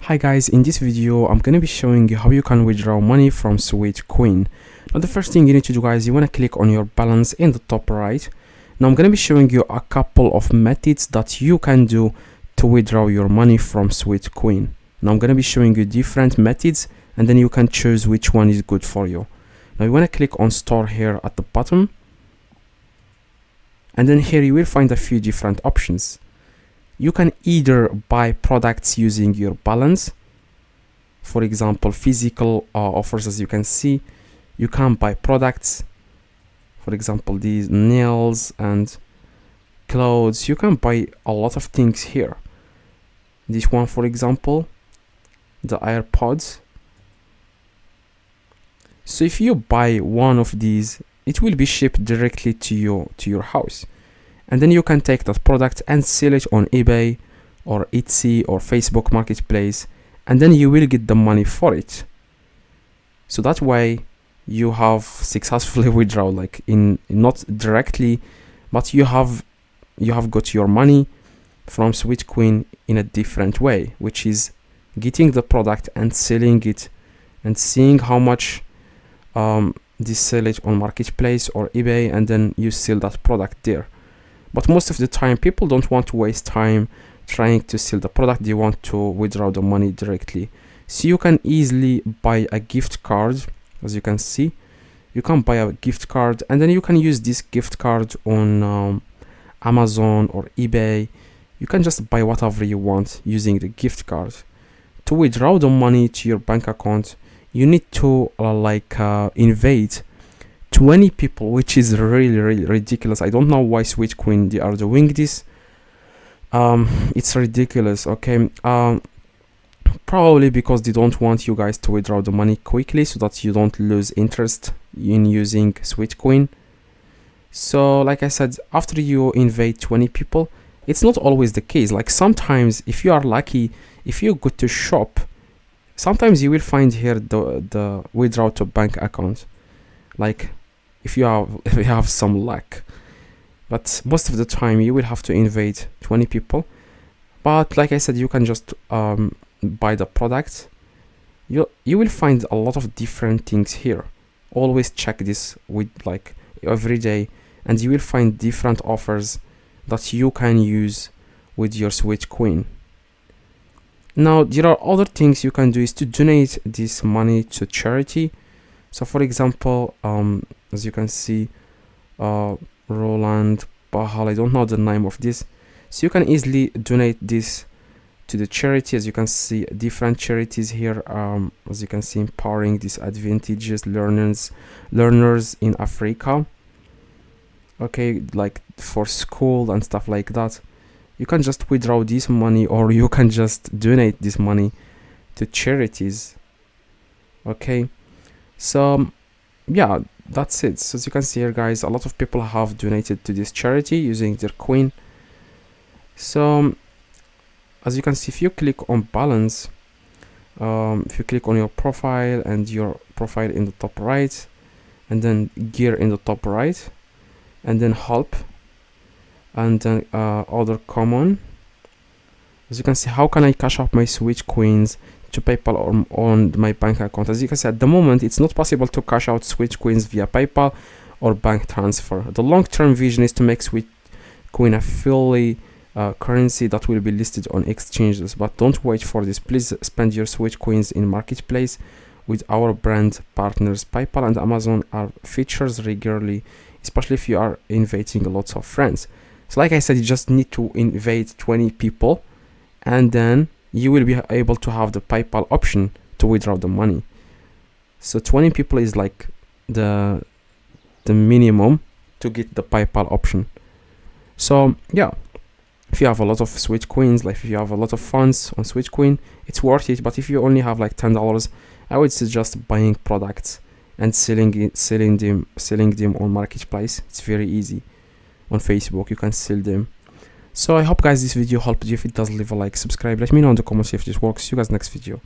Hi guys, in this video I'm going to be showing you how you can withdraw money from Sweatcoin. Now the first thing you need to do, guys, you want to click on your balance in the top right. Now I'm going to be showing you a couple of methods that you can do to withdraw your money from Sweatcoin. Now I'm going to be showing you different methods and then you can choose which one is good for you. Now you want to click on store here at the bottom, and then here you will find a few different options. You can either buy products using your balance, for example physical offers. As you can see, you can buy products, for example these nails and clothes. You can buy a lot of things here. This one, for example, the AirPods. So if you buy one of these, it will be shipped directly to your house, and then you can take that product and sell it on eBay or Etsy or Facebook Marketplace, and then you will get the money for it. So that way you have successfully withdrawn, like in not directly, but you have got your money from Sweatcoin in a different way, which is getting the product and selling it and seeing how much they sell it on Marketplace or eBay, and then you sell that product there. But most of the time people don't want to waste time trying to sell the product, they want to withdraw the money directly. So you can easily buy a gift card. As you can see, you can buy a gift card and then you can use this gift card on Amazon or eBay. You can just buy whatever you want using the gift card. To withdraw the money to your bank account, you need to invite 20 people, which is really ridiculous. I don't know why Sweatcoin they are doing this. It's ridiculous. Okay, probably because they don't want you guys to withdraw the money quickly so that you don't lose interest in using Sweatcoin. So like I said, after you invite 20 people, it's not always the case. Like sometimes if you are lucky, if you go to shop, sometimes you will find here the withdraw to bank account, like if you have some luck. But most of the time you will have to invite 20 people. But like I said, you can just buy the product. You will find a lot of different things here. Always check this with like every day, and you will find different offers that you can use with your Sweatcoin. Now there are other things you can do, is to donate this money to charity. So for example, as you can see, Roland Bahal, I don't know the name of this, so you can easily donate this to the charity. As you can see, different charities here, as you can see, empowering disadvantaged learners in Africa. Okay, like for school and stuff like that. You can just withdraw this money, or you can just donate this money to charities. Okay, so yeah, that's it. So as you can see here, guys, a lot of people have donated to this charity using their coin. So as you can see, if you click on balance, if you click on your profile and your profile in the top right, and then gear in the top right, and then help, and then other common, as you can see, how can I cash out my Sweatcoins to PayPal or on my bank account? As you can see, at the moment it's not possible to cash out Sweatcoins via PayPal or bank transfer. The long-term vision is to make Sweatcoin a fully currency that will be listed on exchanges, but don't wait for this. Please spend your Sweatcoins in Marketplace with our brand partners. PayPal and Amazon are features regularly, especially if you are inviting lots of friends. So like I said, you just need to invite 20 people, and then you will be able to have the PayPal option to withdraw the money. So 20 people is like the minimum to get the PayPal option. So yeah, if you have a lot of Sweatcoins, like if you have a lot of funds on Sweatcoin, it's worth it. But if you only have like $10, I would suggest buying products and selling them on Marketplace. It's very easy. On Facebook you can sell them. So I hope, guys, this video helped you. If it does, leave a like, subscribe, let me know in the comments if this works. See you guys next video.